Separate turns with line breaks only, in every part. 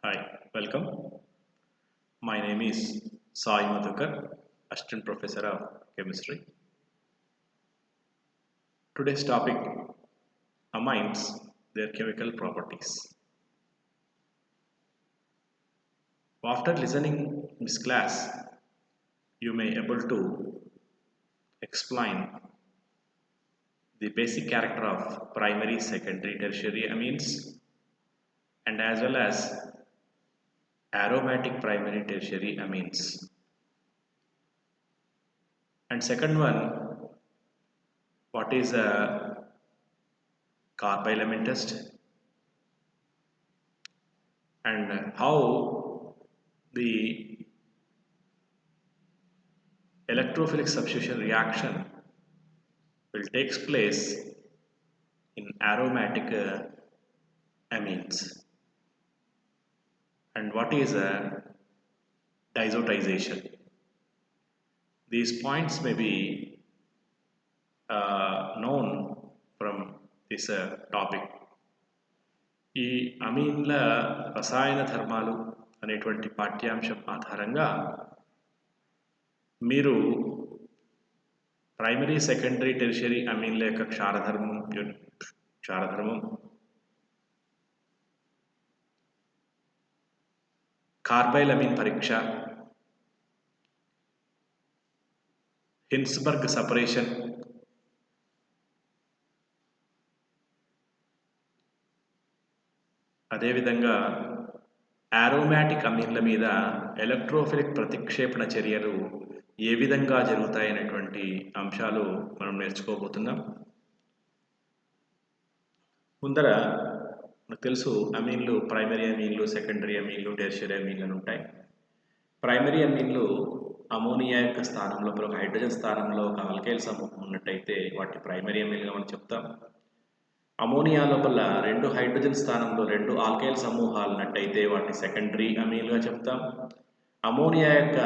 Hi, welcome. My name is Sai Madhukar, Assistant Professor of Chemistry. Today's topic, amines, their chemical properties. After listening this class, you may able to explain the basic character of primary, secondary, tertiary amines and as well as aromatic primary, tertiary amines. And second one, what is a carbyl amine test and how the electrophilic substitution reaction will take place in aromatic amines. And what is a diazotization? These points may be known from this topic. ఈ అమీన్ల రసాయన ధర్మాలు అనేటువంటి పాఠ్యాంశం ఆధారంగా మీరు primary, secondary, tertiary అమీన్ల యొక్క క్షారధర్మం, కార్బైల్ అమీన్ పరీక్ష, హిన్స్బర్గ్ separation, అదేవిధంగా ఆరోమాటిక్ అమీన్ల మీద ఎలక్ట్రోఫిలిక్ ప్రతిక్షేపణ చర్యలు ఏ విధంగా జరుగుతాయనేటువంటి అంశాలు మనం నేర్చుకోబోతున్నాం. ముందర మనకు తెలుసు అమీన్లు ప్రైమరీ అమీన్లు, సెకండరీ అమీన్లు, టెర్షియరీ అమీన్లు అని ఉంటాయి. ప్రైమరీ అమీన్లు అమోనియా యొక్క స్థానంలో ఒక హైడ్రోజన్ స్థానంలో ఒక ఆల్కైల్ సమూహం ఉన్నట్టయితే వాటిని ప్రైమరీ అమీన్లుగా మనం చెప్తాం. అమోనియా లోపల 2 హైడ్రోజన్ స్థానంలో 2 ఆల్కైల్ సమూహాలు ఉన్నట్టయితే వాటిని సెకండరీ అమీన్లుగా చెప్తాం. అమోనియా యొక్క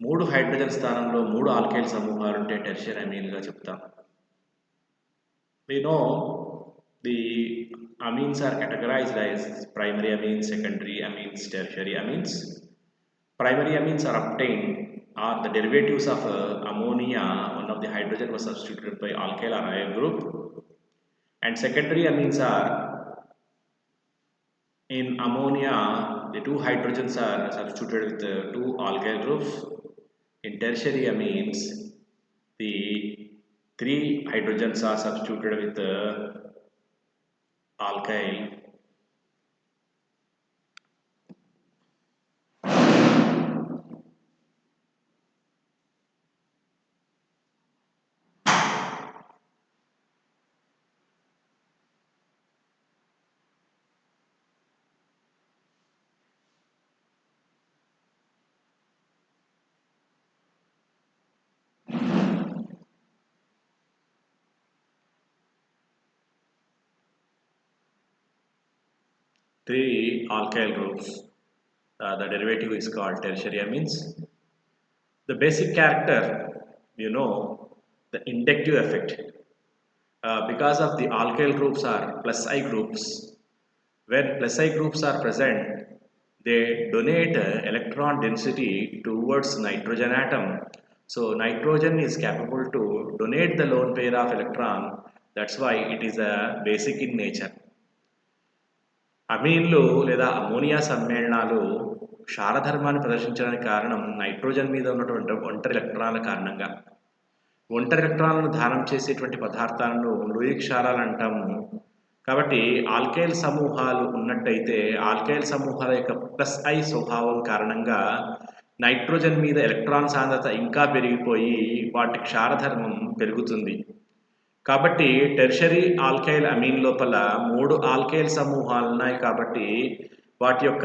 3 హైడ్రోజన్ స్థానంలో 3 ఆల్కైల్ సమూహాలు ఉంటే టెర్షియరీ అమీన్లుగా చెప్తాం. We know the amines are categorized as primary amines, secondary amines, tertiary amines. Primary amines are obtained are the derivatives of ammonia. One of the hydrogen was substituted by alkyl aryl group, and secondary amines are in ammonia the 2 hydrogens are substituted with 2 alkyl groups. In tertiary amines the 3 hydrogens are substituted with alkyl three alkyl groups. The derivative is called tertiary amines. The basic character, the inductive effect. Because of the alkyl groups are plus I groups, when plus I groups are present, they donate electron density towards nitrogen atom. So nitrogen is capable to donate the lone pair of electron. That's why it is a basic in nature. అమీన్లు లేదా ammonia సమ్మేళనాలు క్షారధర్మాన్ని ప్రదర్శించడానికి కారణం nitrogen మీద ఉన్నటువంటి ఒంటరి ఎలక్ట్రాన్ల కారణంగా. ఒంటరి ఎలక్ట్రాన్లను ధారణ చేసేటువంటి పదార్థాలను లూయి క్షారాలు అంటాము. కాబట్టి ఆల్కైల్ సమూహాలు ఉన్నట్టయితే ఆల్కైల్ సమూహాల యొక్క ప్లస్ ఐ స్వభావం కారణంగా నైట్రోజన్ మీద ఎలక్ట్రాన్ సాంద్రత ఇంకా పెరిగిపోయి వాటి క్షారధర్మం పెరుగుతుంది. కాబట్టి టెర్షరీ ఆల్కైల్ అమీన్ లోపల 3 ఆల్కైల్ సమూహాలు ఉన్నాయి కాబట్టి వాటి యొక్క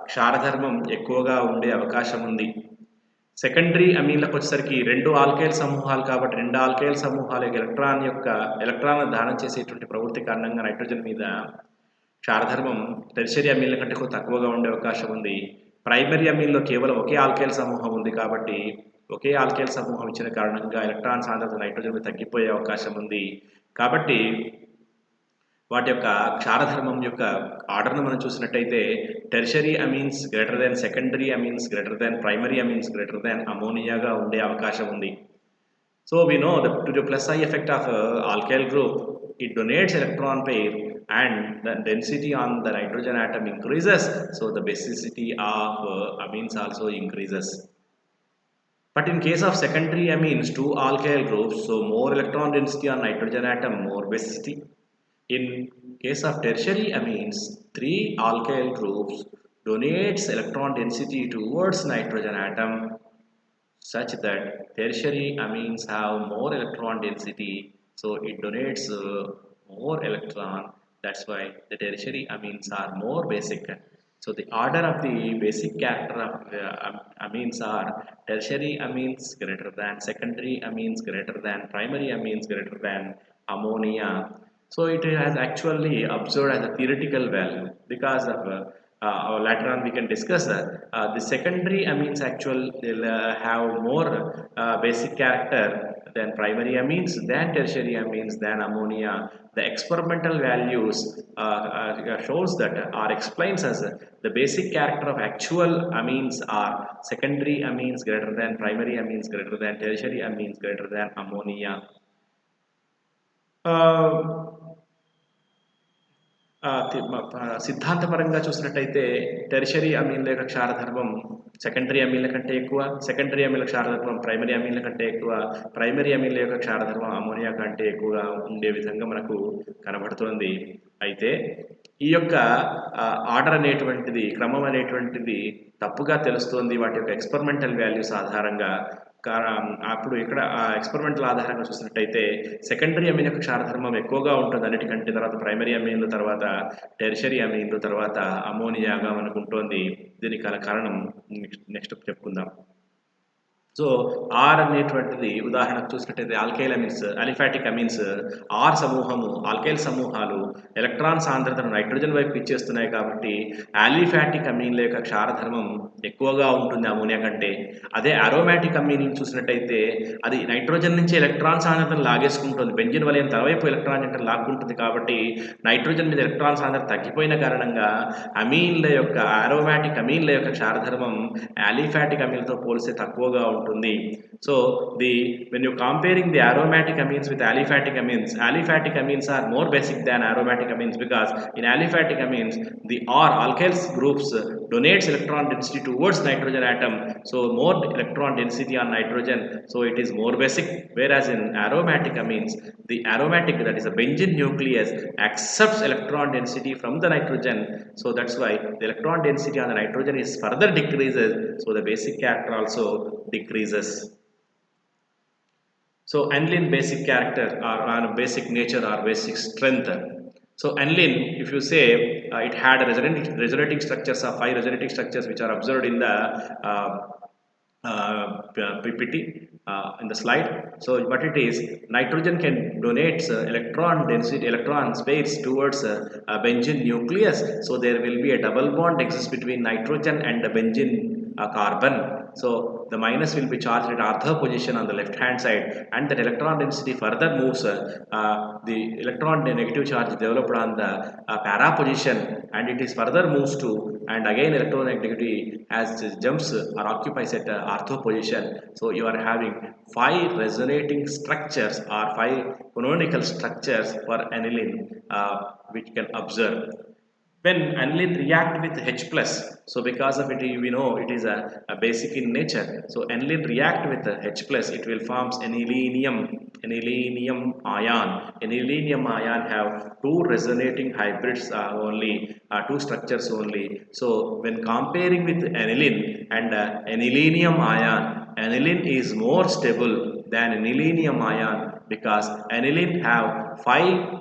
క్షారధర్మం ఎక్కువగా ఉండే అవకాశం ఉంది. సెకండరీ అమీన్లకు వచ్చేసరికి 2 ఆల్కైల్ సమూహాలు కాబట్టి 2 ఆల్కైల్ సమూహాల ఎలక్ట్రాన్ల ధారణ చేసేటువంటి ప్రవృత్తి కారణంగా నైట్రోజన్ మీద క్షారధర్మం టెర్షరీ అమీన్ల కంటే కొంచెం తక్కువగా ఉండే అవకాశం ఉంది. ప్రైమరీ అమీన్లో కేవలం ఒకే ఆల్కైల్ సమూహం ఉంది కాబట్టి ఒకే ఆల్కైల్ సమూహం ఇచ్చిన కారణంగా ఎలక్ట్రాన్ సాంద్రత నైట్రోజన్ మీద తగ్గిపోయే అవకాశం ఉంది. కాబట్టి వాటి యొక్క క్షారధర్మం యొక్క ఆర్డర్‌ను మనం చూసినట్టయితే tertiary amines greater than secondary amines greater than primary amines greater than అమోనియాగా ఉండే అవకాశం ఉంది. So we know that to the plus I effect of alkyl group, it donates electron pair and the density on the nitrogen atom increases. So the basicity of amines also increases. But in case of secondary amines, two alkyl groups, so more electron density on nitrogen atom, more basicity. In case of tertiary amines, three alkyl groups donates electron density towards nitrogen atom such that tertiary amines have more electron density, so it donates more electron. That's why the tertiary amines are more basic. So the order of the basic character of amines are tertiary amines greater than secondary amines greater than primary amines greater than ammonia. So it has actually observed as a theoretical value because of later on we can discuss that the secondary amines actually will have more basic character than primary amines, than tertiary amines, than ammonia. The experimental values shows that or explains us the basic character of actual amines are secondary amines greater than primary amines greater than tertiary amines greater than ammonia. సిద్ధాంతపరంగా చూసినట్టయితే tertiary అమీన్ల యొక్క క్షారధర్మం secondary అమీన్ల కంటే ఎక్కువ, secondary అమీన్ల క్షారధర్మం primary అమీన్ల కంటే ఎక్కువ, primary అమీన్ల యొక్క క్షారధర్మం ammonia కంటే ఎక్కువగా ఉండే విధంగా మనకు కనబడుతుంది. అయితే ఈ యొక్క ఆర్డర్ అనేటువంటిది, క్రమం అనేటువంటిది తప్పుగా తెలుస్తోంది వాటి యొక్క ఎక్స్పెరిమెంటల్ వాల్యూస్ ఆధారంగా. అప్పుడు ఇక్కడ ఎక్స్పెరిమెంటల్ ఆధారంగా చూసినట్టయితే సెకండరీ అమీన్ యొక్క క్షారధర్మం ఎక్కువగా ఉంటుంది అన్నిటికంటే, తర్వాత ప్రైమరీ అమీన్లు, తర్వాత టెర్షరీ అమీన్లు, తర్వాత అమోనియాగా మనకు ఉంటుంది. దీనికి గల కారణం నెక్స్ట్ చెప్పుకుందాం. సో ఆర్ అనేటువంటిది ఉదాహరణకు చూసినట్టయితే alkyl amines, aliphatic amines, R సమూహము, ఆల్కైల్ సమూహాలు ఎలక్ట్రాన్ సాంద్రతను నైట్రోజన్ వైపు ఇచ్చేస్తున్నాయి కాబట్టి అలిఫాటిక్ అమీన్ల యొక్క క్షారధర్మం ఎక్కువగా ఉంటుంది అమోనియా కంటే. అదే అరోమాటిక్ అమీన్ చూసినట్టయితే అది నైట్రోజన్ నుంచి ఎలక్ట్రాన్ సాంద్రతను లాగేసుకుంటుంది, బెంజిన్ వలయం తరవైపు ఎలక్ట్రాన్ అంటే లాక్కుంటుంది కాబట్టి నైట్రోజన్ మీద ఎలక్ట్రాన్ సాంద్రత తగ్గిపోయిన కారణంగా అమీన్ల యొక్క అరోమాటిక్ అమీన్ల యొక్క క్షారధర్మం అలిఫాటిక్ అమీన్లతో పోలిస్తే తక్కువగా ఉంటుంది. So when you're comparing the aromatic amines with aliphatic amines are more basic than aromatic amines because in aliphatic amines the alkyl groups donates electron density towards nitrogen atom, so more electron density on nitrogen, so it is more basic. Whereas in aromatic amines, the aromatic, that is a benzene nucleus, accepts electron density from the nitrogen, so that's why the electron density on the nitrogen is further decreases, so the basic character also decreases. So aniline basic character or basic nature or basic strength. So aniline, if you say it had resonating structures of 5 resonating structures which are observed in the PPT in the slide. So what it is, nitrogen can donate electron density, electron space towards a benzene nucleus, so there will be a double bond exists between nitrogen and the benzene carbon. So the minus will be charged at ortho position on the left hand side, and that electron density further moves the electron negative charge developed on the para position, and it is further moves to, and again electronegativity as jumps or occupies at ortho position. So you are having 5 resonating structures or 5 canonical structures for aniline which can observe. When aniline react with H+, so because of it we know it is a basic in nature, so aniline react with H+, it will forms anilinium ion. Anilinium ion have 2 resonating hybrids only, 2 structures only. So when comparing with aniline and anilinium ion, aniline is more stable than anilinium ion because aniline have 5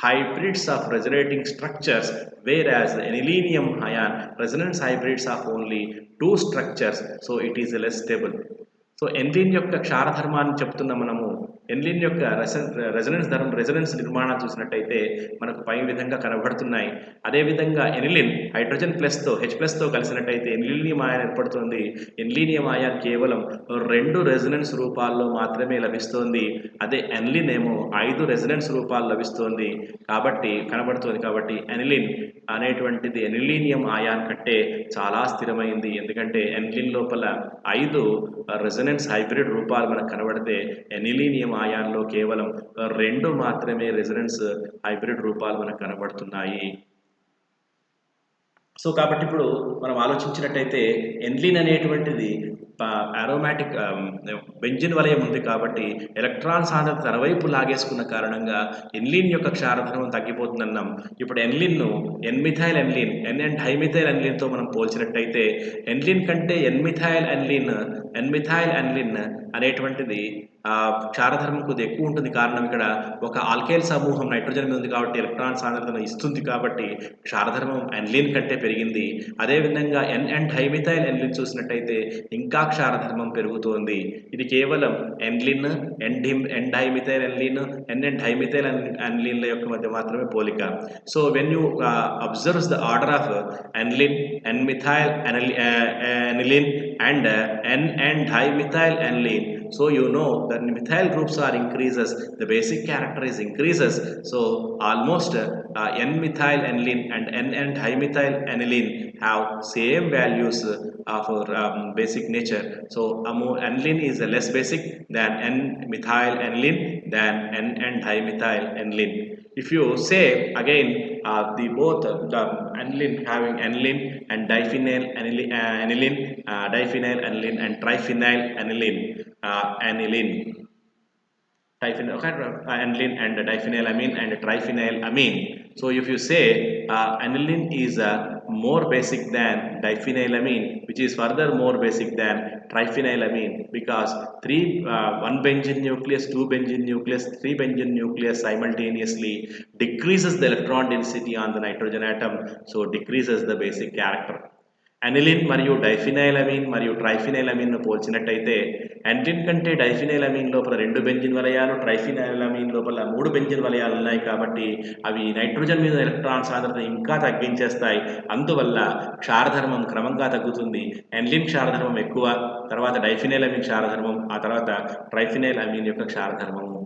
hybrids of resonating structures, whereas anilinium ion resonance hybrids of only 2 structures, so it is less stable. So aniline యొక్క క్షారధర్మాన్ని చెప్తున్న మనము ఎన్లిన్ యొక్క resonance నిర్మాణాలు చూసినట్టయితే మనకు పై విధంగా కనబడుతున్నాయి. అదేవిధంగా ఎనిలిన్ హైడ్రోజన్ ప్లస్తో H+తో కలిసినట్టయితే ఎన్లీనియం ఆయాన్ ఏర్పడుతుంది. ఎన్లీనియం ఆయాన్ కేవలం 2 రెజొనెన్స్ రూపాల్లో మాత్రమే లభిస్తోంది. అదే ఎన్లిన్ ఏమో 5 రెజొనెన్స్ రూపాలు లభిస్తోంది కనబడుతోంది. కాబట్టి ఎనిలిన్ అనేటువంటిది ఎనిలీనియం ఆయాన్ కంటే చాలా స్థిరమైంది. ఎందుకంటే ఎన్లిన్ లోపల 5 రెజొనెన్స్ హైబ్రిడ్ రూపాలు మనకు కనబడితే ఎనిలీనియం ఆయాన్లో కేవలం 2 మాత్రమే రెజొనెన్స్ హైబ్రిడ్ రూపాలు మనకు కనబడుతున్నాయి. సో కాబట్టి ఇప్పుడు మనం ఆలోచించినట్టయితే ఎన్లిన్ అనేటువంటిది అరోమాటిక్ బెంజిన్ వలయం ఉంది కాబట్టి ఎలక్ట్రాన్ సాంద్రత తన వైపు లాగేసుకున్న కారణంగా ఎన్లిన్ యొక్క క్షారధర్మం తగ్గిపోతుందన్నాం. ఇప్పుడు ఎన్లిన్ను ఎన్మిథైల్ ఎన్లిన్ అండ్ డైమిథైల్ ఎన్లిన్తో మనం పోల్చినట్టయితే ఎన్లిన్ కంటే ఎన్మిథైల్ ఎన్లిన్ అనేటువంటిది క్షారధర్మం కొద్దిగా ఎక్కువ ఉంటుంది. కారణం ఇక్కడ ఒక ఆల్కైల్ సమూహం నైట్రోజన్ మీద ఉంది కాబట్టి ఎలక్ట్రాన్ సాంద్రతను ఇస్తుంది కాబట్టి క్షారధర్మం ఎన్లిన్ కంటే పెరిగింది. అదేవిధంగా అండ్ డైమిథైల్ ఎన్లిన్ చూసినట్టయితే ఇంకా క్షారధర్మం పెరుగుతోంది. ఇది కేవలం aniline and dimethyl aniline and dimethyl ఎన్లిన్ల యొక్క మధ్య మాత్రమే పోలిక. So when you observes the order of aniline N methyl aniline and and dimethyl aniline, so you know that methyl groups are increases, the basic character is increases. So almost n-methyl aniline and dimethyl aniline have same values of basic nature. So aniline is less basic than n-methyl aniline than and dimethyl aniline. If you say again the both the aniline having aniline and diphenyl aniline, diphenyl aniline and triphenyl aniline, aniline and diphenylamine and triphenylamine. So if you say aniline is more basic than diphenylamine, which is further more basic than triphenylamine, because 1 benzene nucleus, 2 benzene nucleus, 3 benzene nucleus simultaneously decreases the electron density on the nitrogen atom, so decreases the basic character. Aniline మరియు డైఫినైలమీన్ మరియు ట్రైఫినైలమీన్ను పోల్చినట్టయితే aniline కంటే డైఫినైలమీన్ లోపల 2 benzene వలయాలు, ట్రైఫినైలమీన్ లోపల 3 benzene వలయాలు ఉన్నాయి కాబట్టి అవి nitrogen మీద electron సాంద్రత ఇంకా తగ్గించేస్తాయి. అందువల్ల క్షారధర్మం క్రమంగా తగ్గుతుంది. అనిలిన్ క్షారధర్మం ఎక్కువ, తర్వాత డైఫినైలమీన్ క్షారధర్మం, ఆ తర్వాత ట్రైఫినైలమీన్ యొక్క క్షారధర్మము.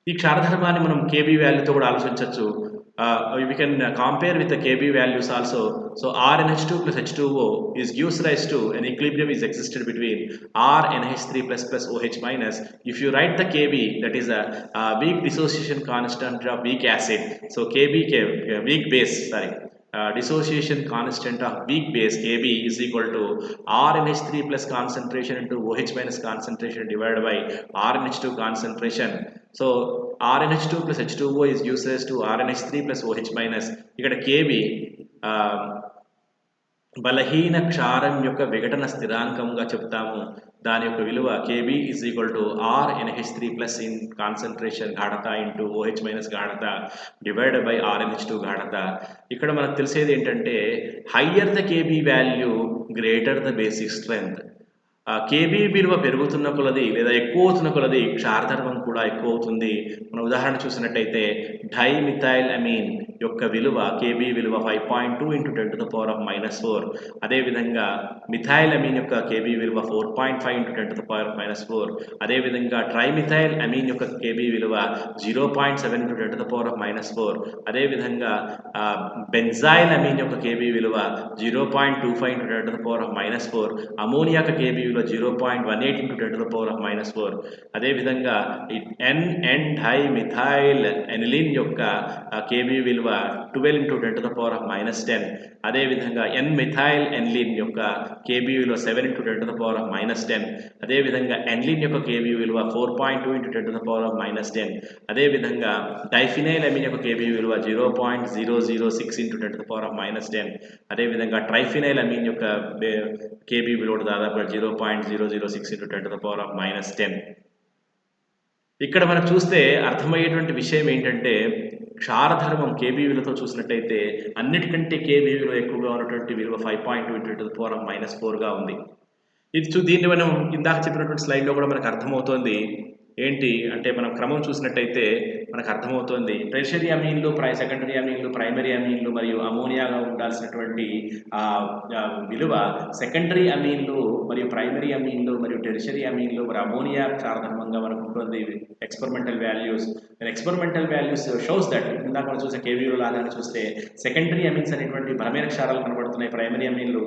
ఈ క్షారధర్మాన్ని మనం కేబీ వాల్యూతో కూడా ఆలోచించవచ్చు. We can compare with the Kb values also. So RNH2 plus H2O gives rise to an equilibrium is existed between RNH3 plus OH minus. If you write the Kb, that is a weak dissociation constant of weak acid. So weak base, dissociation constant of weak base Kb is equal to RNH3 plus concentration into OH minus concentration divided by RNH2 concentration. So RNH2 plus H2O is useless to RNH3 plus OH minus. ఇక్కడ Kb బలహీన క్షారం యొక్క విఘటన స్థిరాంకంగా చెప్తాము. దాని యొక్క విలువ Kb is equal to RNH3 plus in concentration గాఢత into OH minus గాఢత divided by RNH2 గాఢత. ఇక్కడ మనకు తెలిసేది ఏంటంటే higher the Kb value greater the basic strength. KB విలువ పెరుగుతున్న కొలది లేదా ఎక్కువ అవుతున్న కొలది క్షారధర్మం కూడా ఎక్కువ అవుతుంది. మన ఉదాహరణ చూసినట్టయితే డైమిథైల్ అమీన్ యొక్క విలువ కేబీ విలువ 5.2 × 10⁻⁻⁴. అదేవిధంగా మిథైల్ అమీన్ యొక్క కేబీ విలువ 4.5 × 10⁻⁴. అదేవిధంగా ట్రైమిథైల్ అమీన్ యొక్క కేబీ విలువ 0.7 × 10⁻⁴. అదేవిధంగా బెంజైల్ అమీన్ యొక్క కేబీ విలువ 0.25 × 10⁻⁴. అమోనియా యొక్క కేబీ 0.18 × 10⁻⁴. అదేవిధంగా ఎన్ డైమిథైల్ ఎనిలిన్ యొక్క కేబీ విలువ 12 × 10⁻10. అదేవిధంగా ఎన్ మిథైల్ ఎన్లిన్ యొక్క కేబీ విలువ 7 × 10⁻10. అదేవిధంగా ఎన్లిన్ యొక్క కేబీ విలువ 4.2 × 10⁻10. అదేవిధంగా డైఫినైల్ అమీన్ యొక్క కేబీ విలువ 0.006 × 10⁻10. అదేవిధంగా ట్రైఫినైల్ అమీన్ యొక్క కేబీ విలువ దాదాపు 0.006 × 10⁻10. ఇక్కడ మనం చూస్తే అర్థమయ్యేటువంటి విషయం ఏంటంటే క్షారధర్మం కేబీ విలువతో చూసినట్టయితే అన్నిటికంటే కేబీ విలువ ఎక్కువగా ఉన్నటువంటి విలువ 5.2 × 10⁻⁴గా ఉంది. దీన్ని మనం ఇందాక చెప్పినటువంటి స్లైడ్లో కూడా మనకు అర్థమవుతోంది. ఏంటి అంటే మనం క్రమం చూసినట్టయితే మనకు అర్థమవుతుంది. టెర్షియరీ అమీన్లు, సెకండరీ అమీన్లు, ప్రైమరీ అమీన్లు మరియు అమోనియాగా ఉండాల్సినటువంటి విలువ సెకండరీ అమీన్లు మరియు ప్రైమరీ అమీన్లు మరియు టెర్షియరీ అమీన్లు మరి అమోనియా క్షారధర్మంగా మనకు ఉంటుంది. ఎక్స్పెరిమెంటల్ వాల్యూస్ షోస్ దట్ ఇందాక మనం చూసే కేవీలో లాగానే చూస్తే సెకండరీ అమీన్స్ అనేటువంటి బలమైన క్షారాలు కనబడుతున్నాయి. ప్రైమరీ అమీన్లు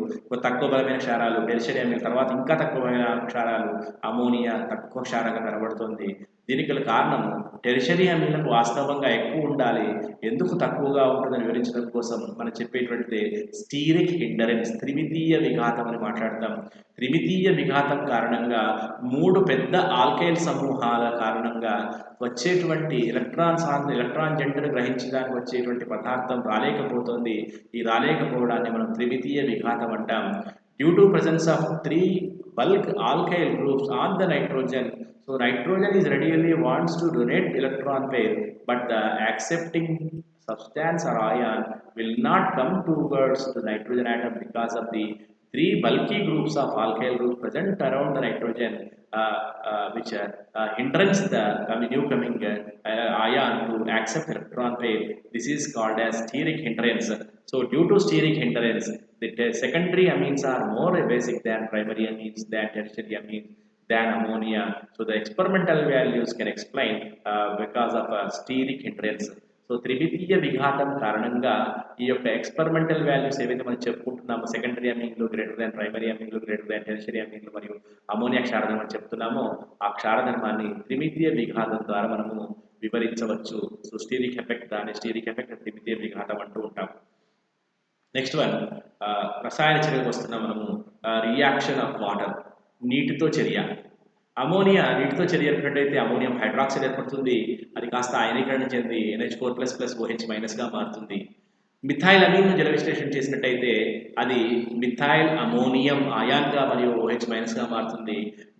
తక్కువ బలమైన క్షారాలు, టెర్షియరీ అమీన్ తర్వాత ఇంకా తక్కువ బలమైన క్షారాలు, అమోనియా తక్కువ క్షారంగా కనబడుతుంది. దీనికి గల కారణం టెర్షియరీ అమీన్లకు వాస్తవంగా ఎక్కువ ఉండాలి, ఎందుకు తక్కువగా ఉంటుందని వివరించడం కోసం మనం చెప్పేటువంటిది స్టీరిక్ హిండరెన్స్, త్రిమితీయ విఘాతం అని మాట్లాడతాం. త్రిమితీయ విఘాతం కారణంగా 3 పెద్ద ఆల్కైల్ సమూహాల కారణంగా వచ్చేటువంటి ఎలక్ట్రాన్ జంటను గ్రహించడానికి వచ్చేటువంటి పదార్థం రాలేకపోతుంది. ఈ రాలేకపోవడాన్ని మనం త్రిమితీయ విఘాతం అంటాం. Due to presence of 3 bulk alkyl groups on the nitrogen, so nitrogen is readily wants to donate electron pair, but the accepting substance or ion will not come towards the nitrogen atom because of the 3 bulky groups of alkyl groups present around the nitrogen, which hinders the new coming ion to accept electron pair. This is called as steric hindrance. So due to steric hindrance, the secondary amines are more basic than primary amines, than tertiary amines, than ammonia. So the experimental values can explain because of steric hindrance. So త్రిమితీయ విఘాతం కారణంగా ఈ యొక్క experimental values ఏవైతే మనం చెప్పుకుంటున్నామో secondary అమీన్లు greater than primary అమీన్లు గ్రేటర్ దాన్ టెర్షియరీ అమీన్లు మరియు అమోనియా క్షారధర్మం అని చెప్తున్నామో ఆ క్షారధర్మాన్ని త్రిమితీయ విఘాతం ద్వారా మనము వివరించవచ్చు. సో స్టీరిక్ ఎఫెక్ట్, దాని స్టీరిక్ ఎఫెక్ట్ త్రిమితీయ విఘాతం అంటూ ఉంటాం. నెక్స్ట్ వన్ రసాయన చర్యకు వస్తున్నాం మనము. రియాక్షన్ ఆఫ్ వాటర్, నీటితో చర్య. అమోనియా నీటితో చర్య ఏర్పడినట్టయితే అమోనియం హైడ్రాక్సైడ్ ఏర్పడుతుంది. అది కాస్త ఆయనీకరణ చెంది NH4++OH- గా మారుతుంది. మిథైల్ అమీన్ను జల విశ్లేషణ చేసినట్టయితే అది మిథైల్ అమోనియం ఆయాన్గా మరియు OH- గా మారుతుంది.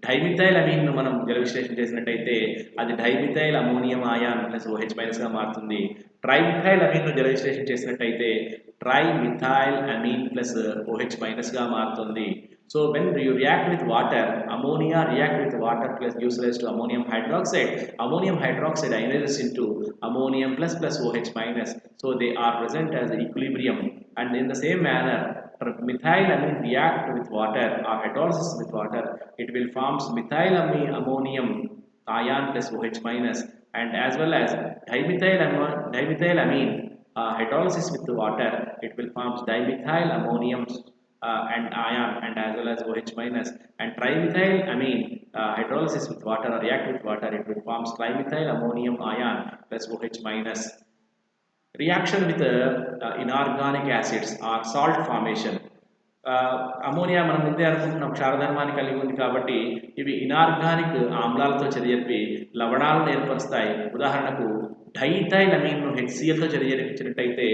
డైమిథైల్ అమీన్ను మనం జల విశ్లేషణ చేసినట్టయితే అది dimethyl ammonium Ayaan plus OH- గా మారుతుంది. ట్రైమిథైల్ అమీన్ను జల విశ్లేషణ చేసినట్టయితే ట్రైమిథైల్ అమీన్ ప్లస్ OH- గా మారుతుంది. So when you react with water, ammonia react with water plus gives rise to ammonium hydroxide. Ammonium hydroxide ionizes into ammonium plus OH-. So they are present as equilibrium. And in the same manner, methylamine react with water or hydrolysis with water, it will forms methylammonium ion plus OH-. And as well as dimethylamine hydrolysis with the water, it will forms dimethylammonium and ion and as well as OH-. And trimethylamine hydrolysis with water or react with water, it will forms trimethylammonium ion plus OH-. Reaction with inorganic acids or salt formation. Ammonia మనం ముందే అనుకుంటున్నాం క్షారధర్మాన్ని కలిగి ఉంది కాబట్టి ఇవి inorganic ఆమ్లాలతో చర్యపి లవణాలను ఏర్పరుస్తాయి. ఉదాహరణకు డైథైల్ అమీన్ను HClతో చర్యనిచ్చినట్టయితే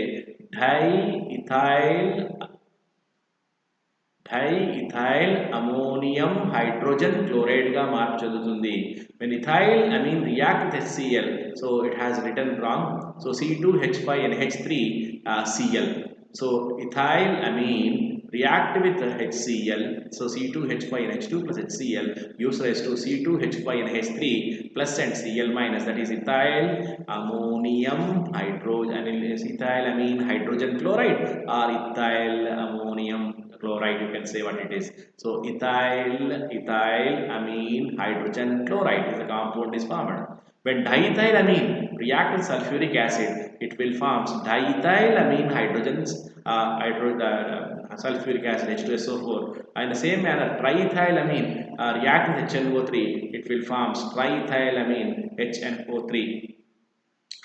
డైఇథైల్ అమోనియం హైడ్రోజన్ క్లోరైడ్ గా మార్పు చెందుతుంది. When ethyl amine react with HCl, so it has written wrong. So C2H5NH3 Cl. So ethyl amine react with HCl, so C2H5NH2 plus HCl gives rise to C2H5NH3 plus and Cl minus, that is ethyl ammonium hydrogen, ethyl amine hydrogen chloride or ethyl ammonium chloride, you can say what it is. So ethyl amine hydrogen chloride is a compound is formed. When diethylamine react with sulfuric acid, it will forms diethylamine hydrogens sulfuric acid H2SO4. In the same manner, triethylamine react with HNO3, it will forms triethylamine HNO3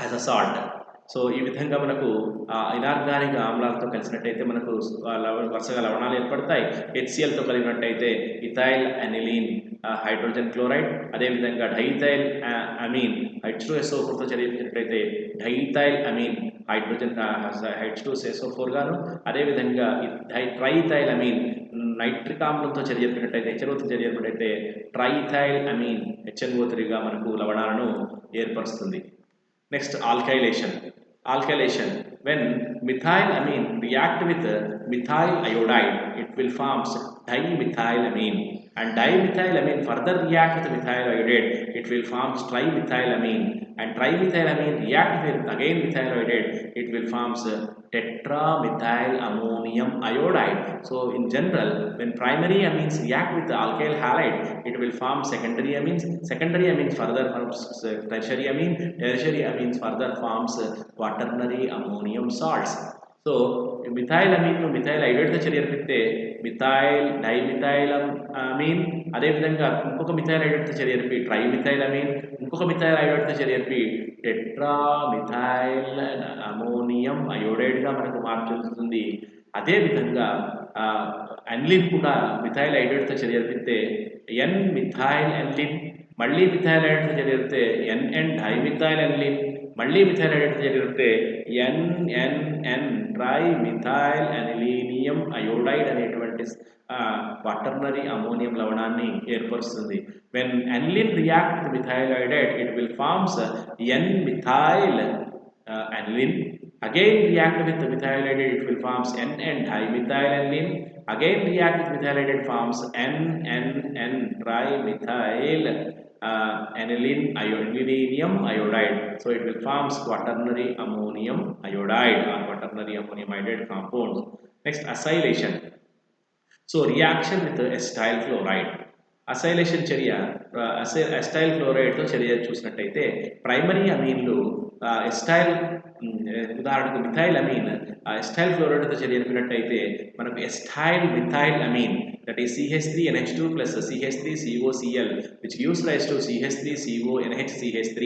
as a salt. So ఈ విధంగా మనకు inorganic ఆమ్లాలతో కలిసినట్టయితే మనకు వరుసగా లవణాలు ఏర్పడతాయి. HClతో కలిగినట్టయితే ethyl aniline hydrogen chloride, అదేవిధంగా డైథైల్ అమీన్ H2SO4తో చర్యించినట్టయితే డైథైల్ అమీన్ హైడ్రోజన్ H2SO4 గాను, అదేవిధంగా ట్రైథైల్ అమీన్ నైట్రిక్ ఆమ్లంతో చర్యపినట్టయితే HNO3 చర్యపినట్టయితే ట్రైథైల్ అమీన్ HNO3 గా మనకు లవణాలను ఏర్పరుస్తుంది. Next alkylation. When methylamine react with methyl iodide, it will forms dimethylamine. And dimethylamine further react with methyl iodide, it will form trimethylamine, and trimethylamine react with again methyl iodide, it will forms tetramethyl ammonium iodide. So in general, when primary amines react with the alkyl halide, it will form secondary amines. Secondary amines further forms tertiary amine. Tertiary amines further forms quaternary ammonium salts. So methyl amine methyl ఐడైడ్తో చర్య జరిపితే methyl dimethyl Amin, అదేవిధంగా ఇంకొక methyl ఐడైడ్తో చర్య జరిపి trimethyl Amin, ఇంకొక methyl ఐడైడ్తో చర్య జరిపి టెట్రామిథైల్ అమోనియం అయోడైడ్గా మనకు మార్పు చెందుతుంది. అదేవిధంగా అన్లిన్ కూడా మిథైల్ ఐడైడ్తో చర్య జరిపితే ఎన్ మిథైల్ అన్లిన్, మళ్ళీ మిథైల్ ఐడైడ్తో చర్య జరిపితే ఎన్ఎన్ డైమిథైల్ అన్లిన్, మళ్ళీ మిథైల్ ఐడైడ్తో చర్య జరిపితే ఎన్ఎన్ఎన్ ట్రైమిథైల్ అనిలీనియం అయోడైడ్ అనేటువంటి క్వాటర్నరీ అమోనియం లవణాన్ని ఏర్పరుస్తుంది. When aniline react with methyl iodide, it will forms N methyl aniline. Again react with the methyl iodide, it will forms N dimethyl aniline. Again react with methyl iodide, forms N trimethyl aniline iodinium iodide. So it will forms quaternary ammonium iodide or quaternary ammonium iodide compounds. Next, acylation. So reaction with the acetyl chloride. Acylation చర్య ఎస్టైల్ క్లోరైడ్తో చర్య చూసినట్టయితే primary అమీన్లు ఎస్టైల్, ఉదాహరణకు methyl Amin ఎస్టైల్ క్లోరైడ్తో చర్య జరిపినట్టయితే మనకు acetyl methyl amine, that is CH3NH2 plus CH3COCl, which gives rise to CH3CONHCH3,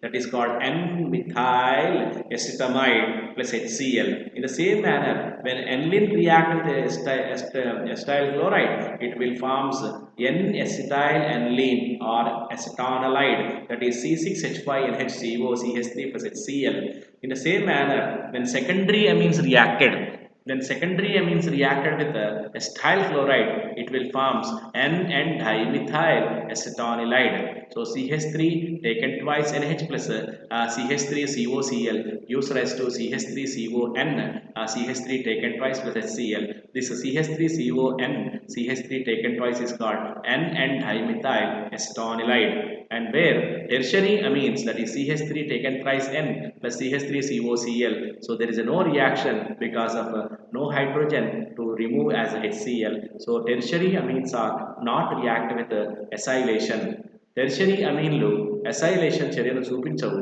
that is called N-methyl acetamide plus HCl. In the same manner, when aniline react with acetyl chloride, it will forms N-acetyl aniline or acetonolide, that is C6H5NHCO CH3 plus HCl. In the same manner, when secondary amines reacted with acetyl chloride, it will forms N-dimethyl acetonolide. So CH3 taken twice NH plus CH3COCl gives rise to CH3CON, CH3 taken twice plus HCl. This CH3CON, CH3 taken twice is called N-dimethyl acetonolide. And where tertiary amines, that is CH3 taken thrice N plus CH3COCl, so there is no reaction because of no hydrogen to remove as HCl. So tertiary amines are not react with acylation. Tertiary amines acylation చర్యను చూపించవు.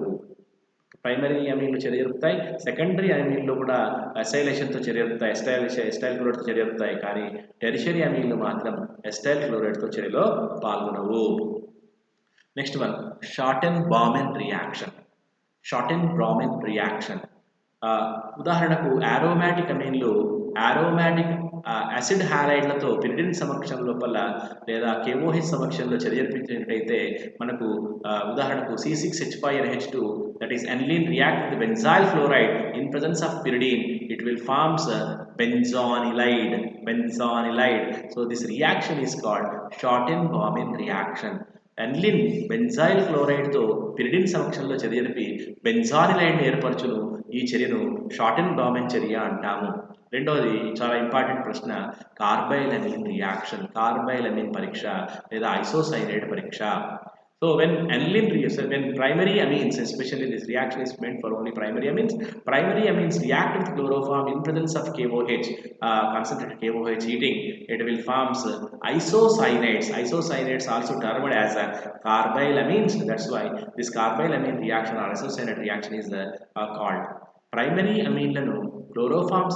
Primary అమీన్లు చర్య జరుపుతాయి, secondary అమీన్లు కూడా అసైలేషన్తో చర్య జరుపుతాయి, ఎస్టైల్ క్లోరైడ్తో చర్య జరుపుతాయి. కానీ tertiary అమీన్లు మాత్రం ఎస్టైల్ క్లోరైడ్తో చర్యలో పాల్గొనవు. Next one, Schotten Baumann reaction. ఉదాహరణకు ఆరోమాటిక్ అమీన్లు ఆరోమాటిక్ యాసిడ్ హాలైడ్లతో పిరిడిన్ సమక్షం లోపల లేదా KOH సమక్షంలో చర్య జరిపించినట్టయితే మనకు ఉదాహరణకు C6H5NH2, that is aniline react with benzyl fluoride in presence of pyridine, it will forms benzonylide. So this reaction is called Shorten-Baumann reaction. Aniline benzyl క్లోరైడ్తో పిరిడిన్ సమక్షంలో చర్య జరిపి బెంజానిలైడ్ని ఏర్పరచును. ఈ చర్యను షార్టెన్-బామెన్ చర్య అంటాము. రెండవది చాలా ఇంపార్టెంట్ ప్రశ్న, కార్బైలమిన్ రియాక్షన్, కార్బైలమిన్ పరీక్ష లేదా ఐసోసైనైడ్ పరీక్ష. So when primary amines, especially this reaction is meant for only primary amines react with chloroform in presence of KOH, concentrated KOH heating, it will forms isocyanate also termed as carbylamines. That's why this carbylamine reaction or isocyanate reaction is called. Primary అమీన్లను chloroform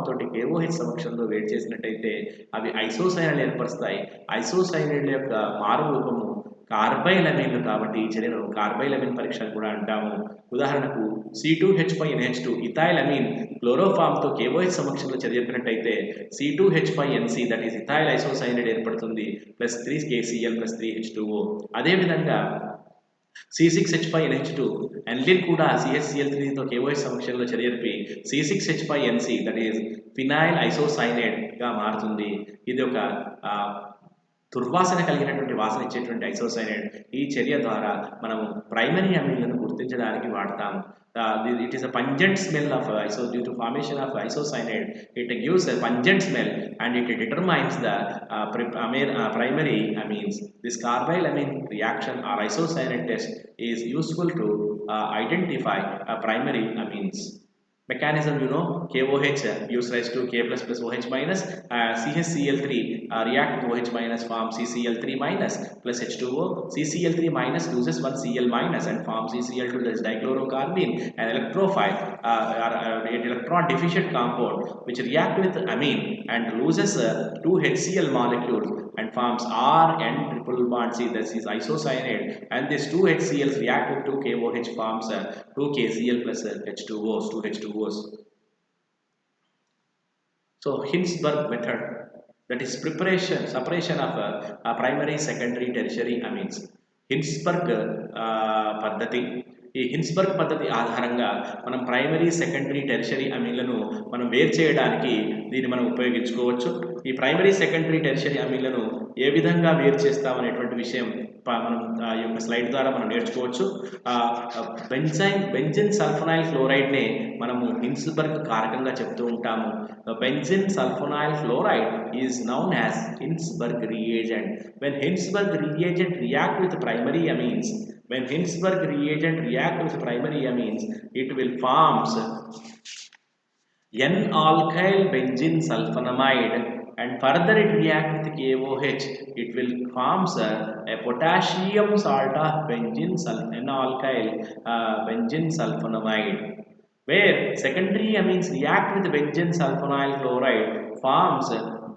తోటి KOH సమక్షంలో వేడి చేసినట్టయితే అవి isocyanide ఏర్పరుస్తాయి. Isocyanide యొక్క మారు రూపము కార్బైలమిన్లు కాబట్టి ఈ చర్యను కార్బైలమిన్ పరీక్ష కూడా అంటాము. ఉదాహరణకు C2H5NH2 ఇథైల్ అమీన్ క్లోరోఫామ్తో KOH సమక్షంలో చర్య జరిపినట్టయితే C2H5NC, that is ethyl isocyanide ఏర్పడుతుంది, ప్లస్ 3KCl ప్లస్ 3H2O. అదేవిధంగా C6H5NH2 అనిలిన్ కూడా CHCl3తో KOH సమక్షంలో చర్య జరిపి C6H5NC, that is phenyl isocyanide గా మారుతుంది. ఇది ఒక దుర్వాసన కలిగినటువంటి వాసన ఇచ్చేటువంటి ఐసోసైనైడ్ ఈ చర్య ద్వారా మనం ప్రైమరీ అమీన్లను గుర్తించడానికి వాడతాము. It is a pungent smell of due to formation of isocyanide. It gives a pungent smell and it determines the primary amines. This carbyl amine reaction or isocyanide test is useful to identify primary amines. Mechanism, you know, KOH gives rise to K plus plus OH minus, CHCl3 react with OH minus, form CCl3 minus plus H2O. CCl3 minus loses one Cl minus and forms CCl2, that is dichlorocarbene, an electrophile an electron deficient compound which react with amine and loses two HCl molecules and forms RN triple bond C, that is isocyanide, and these two HCls react with 2 KOH forms 2 KCl plus H2Os, 2 H2Os. So Hinsberg method, that is separation of primary, secondary, tertiary amines. Hinsberg పద్ధతి, ఈ హిన్స్బర్గ్ పద్ధతి ఆధారంగా మనం primary, secondary, tertiary అమీన్లను మనం వేరు చేయడానికి దీన్ని మనం ఉపయోగించుకోవచ్చు. ఈ ప్రైమరీ, సెకండరీ, టెర్షరీ అమీన్లను ఏ విధంగా వేరు చేస్తామనేటువంటి విషయం మనం ఈ యొక్క స్లైడ్ ద్వారా మనం నేర్చుకోవచ్చు. బెంజిన్ సల్ఫోనైల్ క్లోరైడ్నే మనము హిన్స్బర్గ్ కారకంగా చెప్తూ ఉంటాము. Benzene sulphonyl chloride is known as Hinsberg reagent. When Hinsberg reagent react with primary amines, when Hinsberg reagent react with primary amines, it will forms N-alkyl benzene sulfonamide, and further it react with KOH, it will forms a potassium salt of N-alkyl benzene sulfonamide. Where secondary amines react with benzene sulfonyl chloride, forms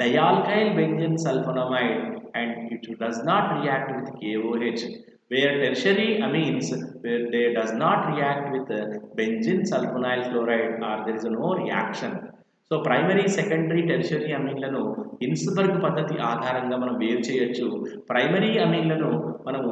dialkyl benzene sulfonamide, and it does not react with KOH. Where tertiary amines, where they does not react with benzene sulfonyl chloride, or there is no reaction. So primary, secondary, tertiary అమీన్లను Hinsberg పద్ధతి ఆధారంగా మనం వేరు చేయొచ్చు. Primary అమీన్లను మనము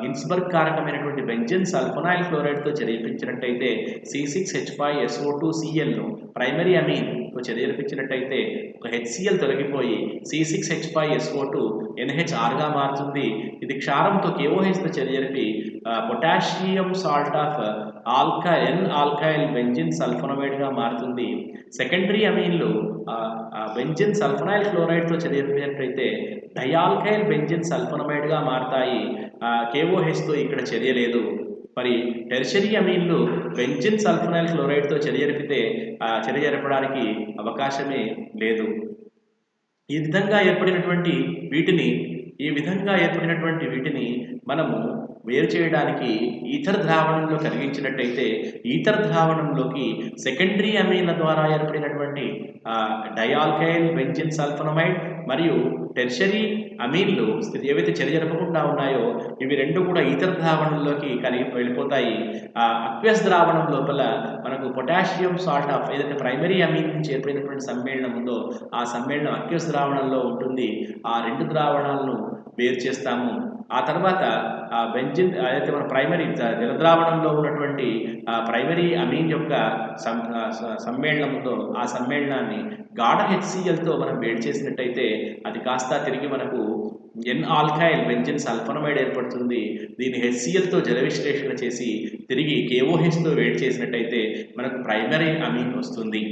హిన్స్బర్గ్ కారకమైనటువంటి benzene sulphonyl క్లోరైడ్తో చర్యపించినట్టయితే C6H5SO2Clను primary అమీన్తో చర్యపించినట్టయితే ఒక HCl తొలగిపోయి C6H5SO2 NHRగా మారుతుంది. ఇది క్షారంతో KOHతో చర్యలిపి potassium salt of N-alkyl benzene సల్ఫోనమైడ్గా మారుతుంది. సెకండరీ అమీన్లు బెంజిన్ సల్ఫోనైల్ క్లోరైడ్తో చర్యలిపినట్లయితే డయాల్కైల్ బెంజిన్ సల్ఫోనమైడ్గా మారుతాయి. KOHతో ఇక్కడ చర్య లేదు. మరి టెర్షరీ అమీన్లు బెంజిన్ సల్ఫోనైల్ క్లోరైడ్తో చర్య జరపడానికి అవకాశమే లేదు. ఈ విధంగా ఏర్పడినటువంటి వీటిని మనము వేరు చేయడానికి ఈథర్ ద్రావణంలో కరిగించినట్టయితే ఈథర్ ద్రావణంలోకి సెకండరీ అమీన్ల ద్వారా ఏర్పడినటువంటి డయాల్కైల్ బెంజిన్ సల్ఫోనమైడ్ మరియు టెర్షరీ అమీన్లు ఏవైతే చర్య జరపకుండా ఉన్నాయో ఇవి రెండు కూడా ఈథర్ ద్రావణంలోకి వెళ్ళిపోతాయి. అక్వస్ ద్రావణం లోపల మనకు పొటాషియం సాల్ట్ ఆఫ్ ఏదైతే ప్రైమరీ అమీన్ నుంచి ఏర్పడినటువంటి సమ్మేళనం ఉందో ఆ సమ్మేళనం అక్వస్ ద్రావణంలో ఉంటుంది. ఆ రెండు ద్రావణాలను వేరు చేస్తాము. ఆ తర్వాత బెంజిన్ ఏదైతే మన ప్రైమరీ జలద్రావణంలో ఉన్నటువంటి ప్రైమరీ అమీన్ యొక్క సమ్మేళనం ఉందో ఆ సమ్మేళనాన్ని గాఢ HClతో మనం వేడి చేసినట్టయితే అది కాస్త తిరిగి మనకు N-alkyl బెంజిన్ సల్ఫోనమైడ్ ఏర్పడుతుంది. దీన్ని HClతో జల విశ్లేషణ చేసి తిరిగి KOHతో వేడి చేసినట్టయితే మనకు ప్రైమరీ అమీన్ వస్తుంది.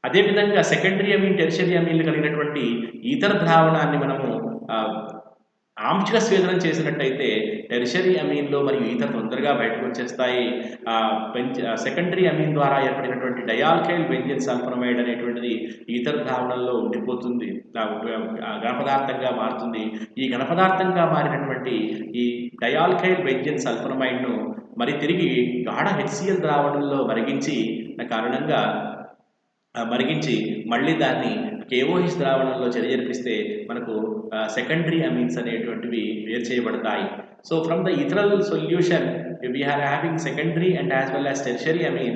అదేవిధంగా సెకండరీ అమీన్, టెర్షరీ అమీన్లు కలిగినటువంటి ఈథర్ ద్రావణాన్ని మనము ఆంశిక స్వేదనం చేసినట్టయితే టెర్షరీ అమీన్లో మరియు ఈథర్ తొందరగా బయటకు వచ్చేస్తాయి. సెకండరీ అమీన్ ద్వారా ఏర్పడినటువంటి డయాల్కైల్ బెంజిన్ సల్ఫోనమైడ్ అనేటువంటిది ఈథర్ ద్రావణంలో ఉండిపోతుంది, ఘనపదార్థంగా మారుతుంది. ఈ ఘనపదార్థంగా మారినటువంటి ఈ డయాల్కైల్ బెంజిన్ సల్ఫోనమైడ్ను మరి తిరిగి గాఢ HCl ద్రావణంలో మరిగించి మళ్ళీ దాన్ని KOH ద్రావణంలో చర్య జరిపిస్తే మనకు సెకండరీ అమీన్స్ అనేటువంటివి వేరు చేయబడతాయి. So from the ethereal solution we are having secondary and as well as tertiary amine.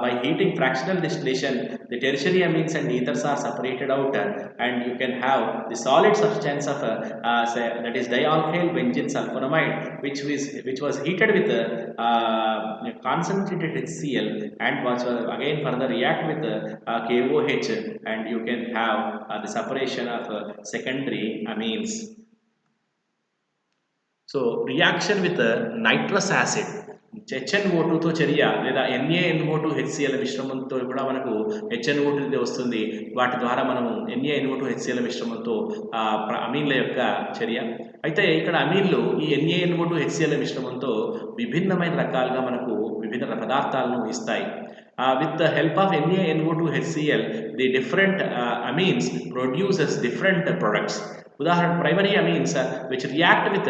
By heating fractional distillation, the tertiary amines and ethers are separated out and you can have the solid substance of that is dialkyl benzene sulfonamide which was heated with concentrated HCl and was again further react with KOH and you can have the separation of secondary amines. So reaction with nitrous acid HNO2తో చర్య లేదా NaNO2 HCl మిశ్రమంతో కూడా మనకు HNO2 వస్తుంది. వాటి ద్వారా మనము NaNO2 HCl మిశ్రమంతో అమీన్ల యొక్క చర్య. అయితే ఇక్కడ అమీన్లు ఈ NaNO2 HCl మిశ్రమంతో విభిన్నమైన రకాలుగా మనకు విభిన్న పదార్థాలను ఇస్తాయి. With the help of NaNO2 HCl, the different amines produces different products. ఉదాహరణ primary amines which react with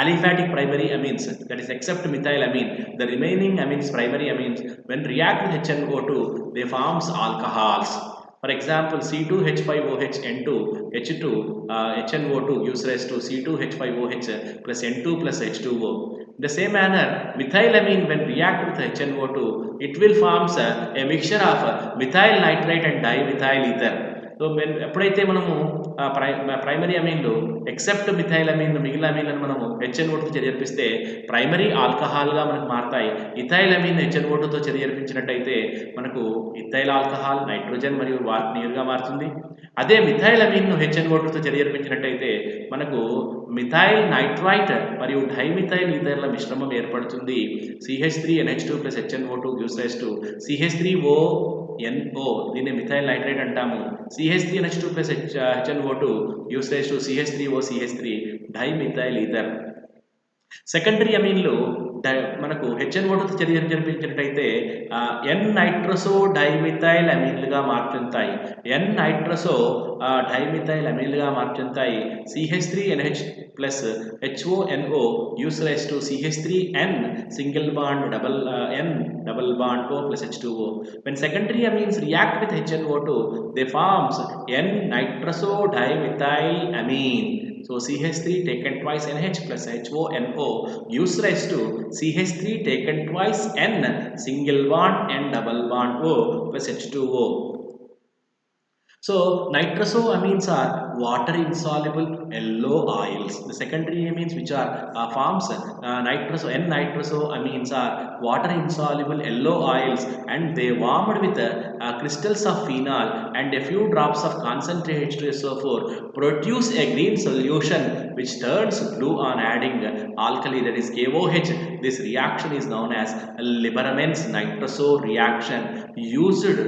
aliphatic primary amines, that is except methylamine, the remaining amines, primary amines, when react with HNO2, they forms alcohols. For example, C2H5OH N2 H2 HNO2 gives rise to C2H5OH plus N2 plus H2O. In the same manner, methylamine when react with HNO2, it will forms a mixture of methyl nitrite and dimethyl ether. So ఎప్పుడైతే మనము primary అమీన్లు except methyl Amin మిగిలిన అమీన్లను మనము HNO2తో చర్యర్పిస్తే primary ఆల్కహాల్గా మనకు మారుతాయి. Ethyl Amin HNO2తో చర్యర్పించినట్టయితే మనకు ethyl alcohol nitrogen మరియు నీరుగా మారుతుంది. అదే మిథైల్ అమీన్ను HNO2తో చర్యర్పించినట్టయితే మనకు మిథైల్ నైట్రైట్ మరియు డైమిథైల్ ఈథర్ల మిశ్రమం ఏర్పడుతుంది. CH3NH2 plus HNO2 gives rise to CH3ONO, దీన్ని మిథైల్ నైట్రైట్ అంటాము. CH3NH2 plus HNO2 gives rise to CH3OCH3 dimethyl ether. Secondary అమీన్లు మనకు HNO2తో చర్య జరిపించినట్టయితే N-నైట్రసో డైమిథైల్ అమీన్లుగా మార్చుతాయి. N-నైట్రసో డైమిథైల్ అమీన్లుగా మార్చుతాయి. CH3NH plus HONO gives rise to CH3N single bond double N double bond O plus H2O. When secondary amines react with HNO2, they forms N-nitroso dimethyl amine. So CH3 taken twice NH plus HONO gives rise to CH3 taken twice N single bond N double bond O plus H2O. So nitrosoamines are water insoluble yellow oils. The secondary amines which are forms N-nitrosoamines are water insoluble yellow oils, and they warmed with crystals of phenol and a few drops of concentrated H2SO4 produce a green solution which turns blue on adding alkali, that is KOH. This reaction is known as Lieberman's nitroso reaction, used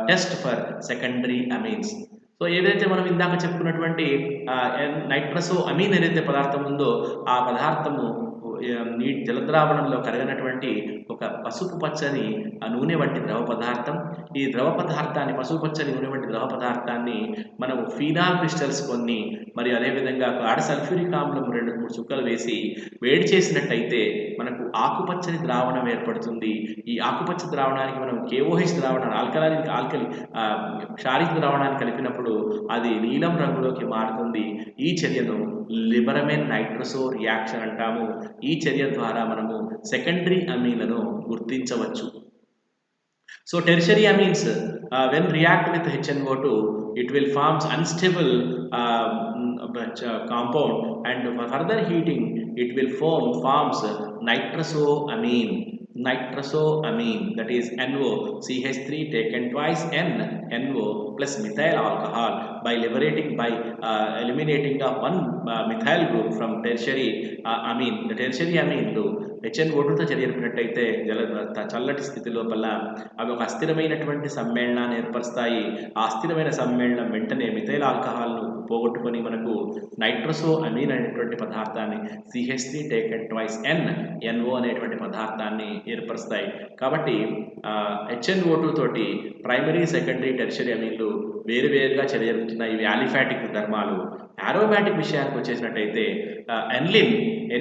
test for secondary amens. So ఏదైతే మనం ఇందాక చెప్పుకున్నటువంటి నైట్రసో అమీన్ ఏదైతే పదార్థం ఉందో ఆ పదార్థము నీటి జలద్రావణంలో కరగనటువంటి ఒక పసుపు పచ్చని నూనె వంటి ద్రవ పదార్థం. ఈ ద్రవ పదార్థాన్ని పసుపు పచ్చని నూనె వంటి ద్రవ పదార్థాన్ని మనము ఫీనాల్ క్రిస్టల్స్ కొన్ని మరియు అదేవిధంగా ఆడ సల్ఫ్యూరిక్ ఆమ్లం 2-3 చుక్కలు వేసి వేడి చేసినట్టయితే మనకు ఆకుపచ్చని ద్రావణం ఏర్పడుతుంది. ఈ ఆకుపచ్చ ద్రావణానికి మనం KOH ద్రావణాన్ని ఆల్కలి క్షారిక ద్రావణాన్ని కలిపినప్పుడు అది నీలం రంగులోకి మారుతుంది. ఈ చర్యను లిబరమెన్ నైట్రసో రియాక్షన్ అంటాము. ఈ చర్య ద్వారా మనము సెకండరీ అమీన్లను గుర్తించవచ్చు. So tertiary amens when react with HNO2, it will forms unstable compound, and for further heating it will forms nitrosoamine, that is NO, CH3 taken twice N NO plus methyl alcohol by eliminating of one methyl group from tertiary amine. The tertiary amine HNO2తో చర్యర్పినట్టయితే చల్లటి స్థితి లోపల అవి ఒక అస్థిరమైనటువంటి సమ్మేళనాన్ని ఏర్పరుస్తాయి. ఆ అస్థిరమైన సమ్మేళనం వెంటనే మిథైల్ ఆల్కహాల్ను పోగొట్టుకొని మనకు నైట్రోసో అమీన్ అనేటువంటి పదార్థాన్ని CH3 టేకెన్ ట్వైస్ NO అనేటువంటి పదార్థాన్ని ఏర్పరుస్తాయి. కాబట్టి HNO2 తోటి ప్రైమరీ సెకండరీ టెర్షరీ అమీన్లు వేరువేరుగా చర్యజరుపుతున్నాయి. ఇవి ఆలిఫాటిక్ ధర్మాలు. ఆరోమాటిక్ విషయానికి వచ్చేసినట్టయితే ఎన్లిన్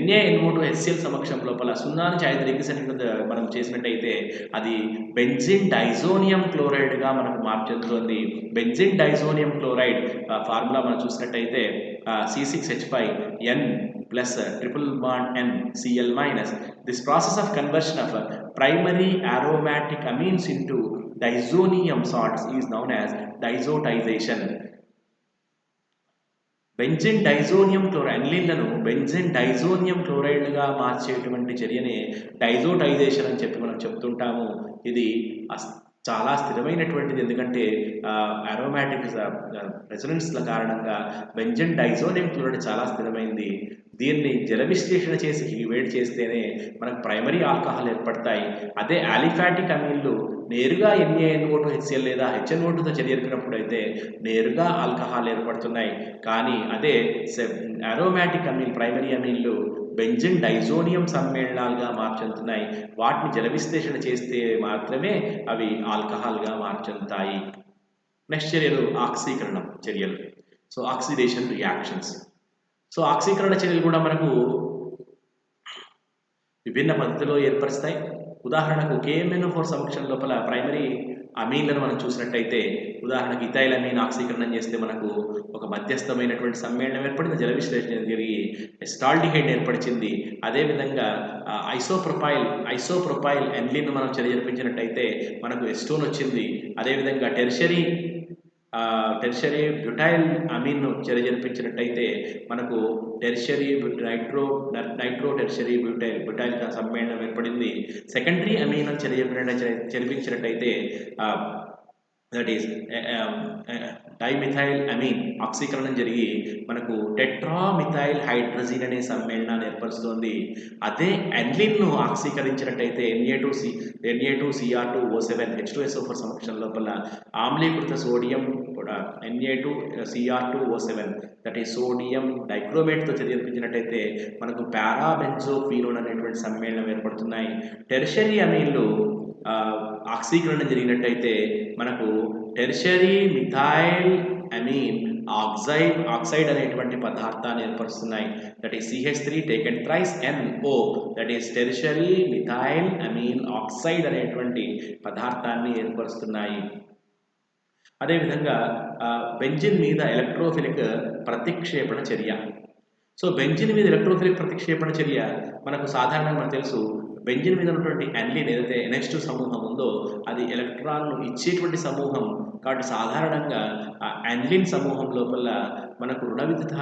NaNO2 HCl సమక్షం లోపల 0 నుంచి 5 డిగ్రీ సెంటీగ్రేడ్ మనం చేసినట్టయితే అది బెంజిన్ డైజోనియం క్లోరైడ్గా మనకు మార్చుతుంది. బెంజిన్ డైజోనియం క్లోరైడ్ ఫార్ములా మనం చూసినట్టయితే C6H5N plus triple bond N Cl minus. This process of conversion of primary aromatic amines into diazonium salts is known as diazotization. Benzene diazonium chloride ఎన్లిన్లను benzene diazonium క్లోరైడ్లుగా మార్చేటువంటి చర్యనే diazotization అని చెప్పి మనం చెప్తుంటాము. ఇది చాలా స్థిరమైనటువంటిది. ఎందుకంటే అరోమాటిక్ రెసొనెన్స్ల కారణంగా బెంజిన్ డైజోనియం క్లోరైడ్ చాలా స్థిరమైంది. దీన్ని జల విశ్లేషణ చేసి వేడి చేస్తేనే మనకు ప్రైమరీ ఆల్కహాల్ ఏర్పడతాయి. అదే ఆలిఫాటిక్ అమీన్లు నేరుగా NaNO2HCl లేదా HNO2తో చర్యలిపినప్పుడు అయితే నేరుగా ఆల్కహాల్ ఏర్పడుతున్నాయి. కానీ అదే అరోమాటిక్ అమీన్ ప్రైమరీ అమీన్లు బెంజిన్ డైజోనియం సమ్మేళనాలుగా మార్చెందుతున్నాయి. వాటిని జల విశ్లేషణ చేస్తే మాత్రమే అవి ఆల్కహాల్గా మార్చెందుతాయి. నెక్స్ట్ చర్యలు ఆక్సీకరణం చర్యలు. So oxidation reactions. సో ఆక్సీకరణ చర్యలు కూడా మనకు విభిన్న పద్ధతిలో ఏర్పరుస్తాయి. ఉదాహరణకు KMnO4 సమక్షం లోపల ప్రైమరీ అమీన్లను మనం చూసినట్టయితే ఉదాహరణకు ఇథైల్ అమీన్ ఆక్సీకరణం చేస్తే మనకు ఒక మధ్యస్థమైనటువంటి సమ్మేళనం ఏర్పడింది, జల విశ్లేషణ జరిగి ఎస్టాల్డిహైడ్ ఏర్పరిచింది. అదేవిధంగా ఐసోప్రొపైల్ ఎన్లిన్ మనం జరిపించినట్టయితే మనకు ఎస్టోన్ వచ్చింది. అదేవిధంగా టెర్షరీ బ్యూటైల్ అమీన్ను జరిపించినట్టయితే మనకు టెర్షరీ నైట్రో టెర్షరీ బ్యూటైల్ సమ్మేళనం ఏర్పడింది. సెకండరీ అమీన్ జరిపించినట్టయితే దట్ ఈస్ డైమిథైల్ అమీన్ ఆక్సీకరణం జరిగి మనకు టెట్రామిథైల్ హైడ్రజిన్ అనే సమ్మేళనాన్ని ఏర్పరుస్తుంది. అదే ఎన్లిన్ను ఆక్సీకరించినట్టయితే Na2Cr2O7 H2SO4 సమక్షం లోపల ఆమ్లీకృత సోడియం కూడా Na2Cr2O7 దట్ ఈస్ సోడియం డైక్రోమేట్తో చర్చించినట్టయితే మనకు పారాబెంజోక్వినోన్ అనేటువంటి సమ్మేళనం ఏర్పడుతున్నాయి. టెర్షరీ అమీన్లు ఆక్సీకరణం జరిగినట్టయితే మనకు టెర్షరీ మిథైల్ అమీన్ ఆక్సైడ్ అనేటువంటి పదార్థాన్ని ఏర్పరుస్తున్నాయి. That is CH3 taken thrice NO that is tertiary methyl amine oxide అనేటువంటి పదార్థాన్ని ఏర్పరుస్తున్నాయి. అదేవిధంగా బెంజిన్ మీద ఎలక్ట్రోఫిలిక్ ప్రతిక్షేపణ చర్య. సో బెంజిన్ మీద ఎలక్ట్రోఫిలిక్ ప్రతిక్షేపణ చర్య మనకు సాధారణంగా మనకు తెలుసు. బెంజిన్ మీద ఉన్నటువంటి అన్లిన్ ఏదైతే NH2 సమూహం ఉందో అది ఎలక్ట్రాన్ను ఇచ్చేటువంటి సమూహం కాబట్టి సాధారణంగా ఆ అన్లిన్ సమూహం లోపల మనకు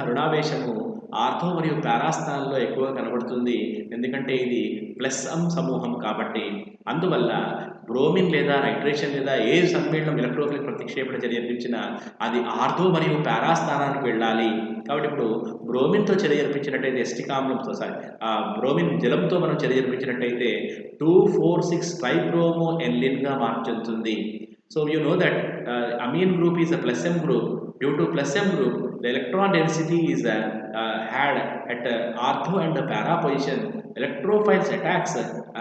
రుణావేశము ఆర్థో మరియు పారాస్థానంలో ఎక్కువగా కనబడుతుంది. ఎందుకంటే ఇది +M సమూహం కాబట్టి. అందువల్ల బ్రోమిన్ లేదా నైట్రేషన్ లేదా ఏ సమ్మేళనం ఎలక్ట్రోఫిలిక్ ప్రతిక్షేపణ జరిపించినా అది ఆర్థో మరియు పారాస్థానానికి వెళ్ళాలి. కాబట్టి ఇప్పుడు బ్రోమిన్తో చర్య జరిపించినట్టయితే ఎస్టిక్ ఆమ్లంతో బ్రోమిన్ జలంతో మనం చర్య జరిపించినట్టయితే 2,4,6 ట్రైబ్రోమో ఎన్లిన్గా మార్చెందుతుంది. So you know that amine group is a +M group. Due to +M group, the electron density is had at ortho and para position. Electrophiles attacks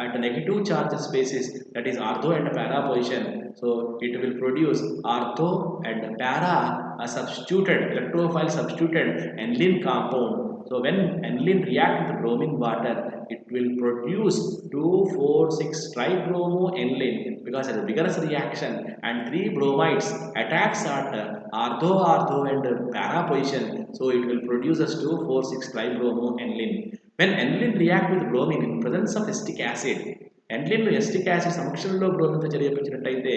at negative charge spaces, that is ortho and para position. So it will produce ortho and para electrophile substituted aniline compound. So when aniline react with bromine water, it will produce 2,4,6 tribromo aniline because of a vigorous reaction, and 3 bromides attacks at ortho and para position. So it will produce us 2,4,6 tribromo aniline. When aniline react with bromine in presence of acetic acid, aniline acetic acid సమక్షంలో బ్రోమిన్తో చర్యపించినట్టయితే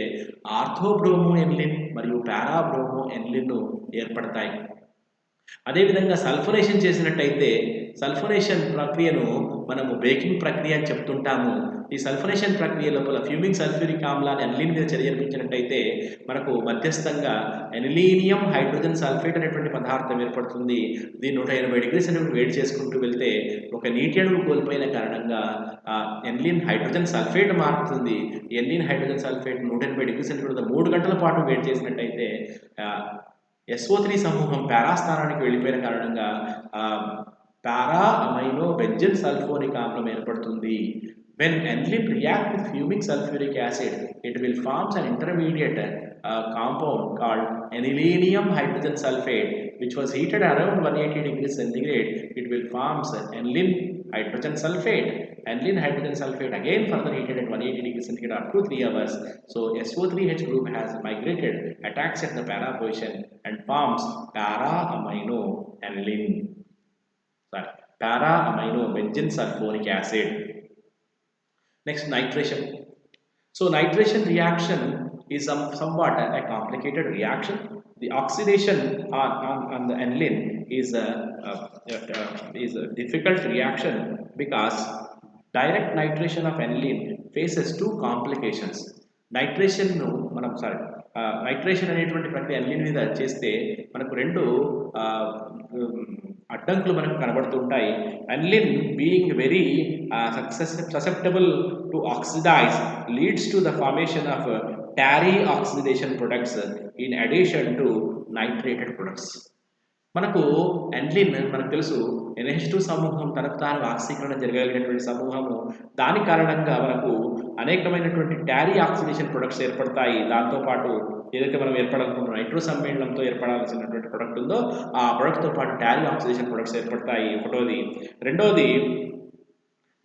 ఆర్థోబ్రోమో ఎన్లిన్ మరియు పారాబ్రోమో ఎన్లిన్ను ఏర్పడతాయి. అదేవిధంగా సల్ఫరేషన్ చేసినట్టయితే సల్ఫరేషన్ ప్రక్రియను మనము baking ప్రక్రియ అని చెప్తుంటాము. ఈ సల్ఫరేషన్ ప్రక్రియ లోపల ఫ్యూమింగ్ సల్ఫ్యూరిక్ ఆమ్లాన్ని అనిలిన్ మీద చర్యపించినట్టయితే మనకు మధ్యస్థంగా ఎనిలీనియం హైడ్రోజన్ సల్ఫేట్ అనేటువంటి పదార్థం ఏర్పడుతుంది. దీన్ని 180 డిగ్రీ సెంటీగ్రేడ్ వేడి చేసుకుంటూ వెళ్తే ఒక నీటి అణువు కోల్పోయిన కారణంగా ఎనిలీన్ హైడ్రోజన్ సల్ఫేట్ మారుతుంది. Aniline hydrogen sulphate 180 degree centigrade 3 గంటల పాటు వేడి చేసినట్టయితే SO3 సమూహం పారాస్థానానికి వెళ్ళిపోయిన కారణంగా పారా అమైనో బెంజిన్ సల్ఫోనిక్ ఆమ్లం ఏర్పడుతుంది. When aniline react with fumic sulfuric acid, it will form an intermediate compound called anilinium hydrogen sulfate, which was heated around 180 degrees centigrade. It will form aniline hydrogen sulfate. Aniline hydrogen sulfate again further heated at 180 degrees centigrade up to 3 hours. So SO3H group has migrated, attacks at the para position and forms para-amino aniline. Para-amino benzene sulfonic acid. Next, nitration. So nitration reaction is somewhat a complicated reaction. The oxidation on the aniline is a difficult reaction because direct nitration of aniline faces 2 complications. Nitration అనేటువంటి ప్రక్రియ aniline మీద చేస్తే మనకు 2 అడ్డంకులు మనకు కనబడుతూ ఉంటాయి. Aniline being very susceptible to oxidize leads to the formation of tarry oxidation products in addition to nitrated products. మనకు అనిలిన్ మనకు తెలుసు NH2 సమూహం తనకు తాను ఆక్సీకరణ జరగలిగినటువంటి సమూహము. దాని కారణంగా మనకు అనేకమైనటువంటి టారీ ఆక్సిడేషన్ ప్రొడక్ట్స్ ఏర్పడతాయి. దాంతో పాటు ఏదైతే మనం ఏర్పడాలనుకున్న నైట్రో సమ్మేళనంతో ఏర్పడాల్సినటువంటి ప్రొడక్ట్ ఉందో ఆ ప్రొడక్ట్‌తో పాటు టారీ ఆక్సిడేషన్ ప్రొడక్ట్స్ ఏర్పడతాయి ఒకటోది. రెండోది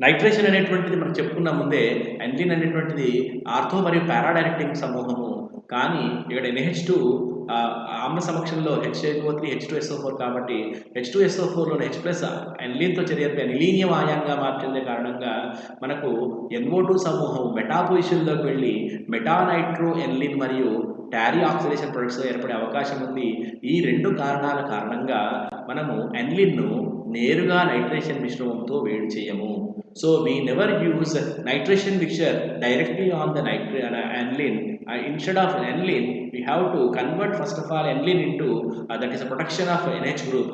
నైట్రేషన్ అనేటువంటిది మనం చెప్పుకున్న ముందే అనిలిన్ అనేటువంటిది ఆర్థో మరియు పారాడైరెక్టింగ్ సమూహము. కానీ ఇక్కడ NH2 ఆమ్ల సమక్షంలో HNO3 H2SO4 కాబట్టి H2SO4లోని H+ అనిలిన్‌తో చర్యపై అనిలీనియం ఆయాన్గా మార్చిందే కారణంగా మనకు NO2 సమూహం మెటా పొజిషన్‌లోకి వెళ్ళి మెటానైట్రో ఎనిలిన్ మరియు టారీ ఆక్సిడేషన్ ప్రొడక్ట్స్‌గా ఏర్పడే అవకాశం ఉంది. ఈ 2 కారణాల కారణంగా మనము అనిలిన్‌ను నేరుగా నైట్రేషన్ మిశ్రమంతో వేడి చేయము. So we never use nitration mixture directly on the aniline. Instead of aniline, we have to convert first of all aniline into that is a production of NH group.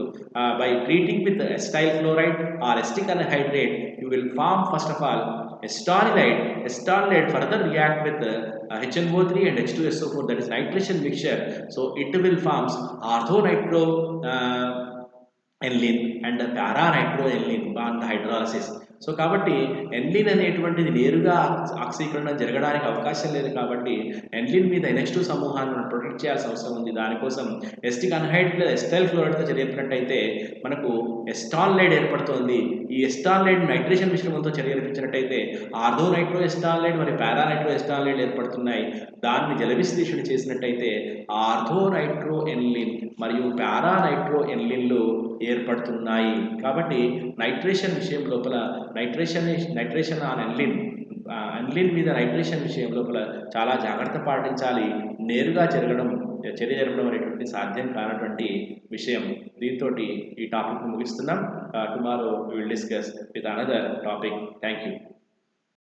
By treating with acetyl chloride or acetic anhydride, you will form first of all acetonylide. Acetonylide further react with HNO3 and H2SO4, that is nitration mixture. So it will forms orthonitro aniline and పారానైట్రో aniline on the hydrolysis. So కాబట్టి aniline అనేటువంటిది నేరుగా ఆక్సీకరణ జరగడానికి అవకాశం లేదు కాబట్టి aniline మీద NH2 సమూహాన్ని మనం ప్రొటెక్ట్ చేయాల్సిన అవసరం ఉంది. దానికోసం ఎసిటిక్ అన్హైడ్ ప్లస్ ఎసిటైల్ క్లోరైడ్తో చర్యలిపినట్టయితే మనకు ఎస్టాన్లైడ్ ఏర్పడుతుంది. ఈ ఎస్టాన్లైడ్ నైట్రేషన్ మిశ్రమంతో చర్యలిపించినట్టయితే ఆర్థోనైట్రో ఎస్టాన్లైడ్ మరియు పారానైట్రో ఎస్టాన్లైడ్ ఏర్పడుతున్నాయి. దాన్ని జలవిశ్లేషణ చేసినట్టయితే ఆర్థోనైట్రో ఎనిలిన్ మరియు పారానైట్రో ఎనిలిన్లు ఏర్పడుతున్నాయి. కాబట్టి నైట్రేషన్ విషయం లోపల నైట్రేషన్ ఆన్ అనిలిన్ మీద నైట్రేషన్ విషయం లోపల చాలా జాగ్రత్త పాటించాలి. నేరుగా చర్య జరపడం అనేటువంటి సాధ్యం కానటువంటి విషయం. దీంతో ఈ టాపిక్ ముగిస్తున్నాం. Tomorrow we will discuss with another topic. Thank you.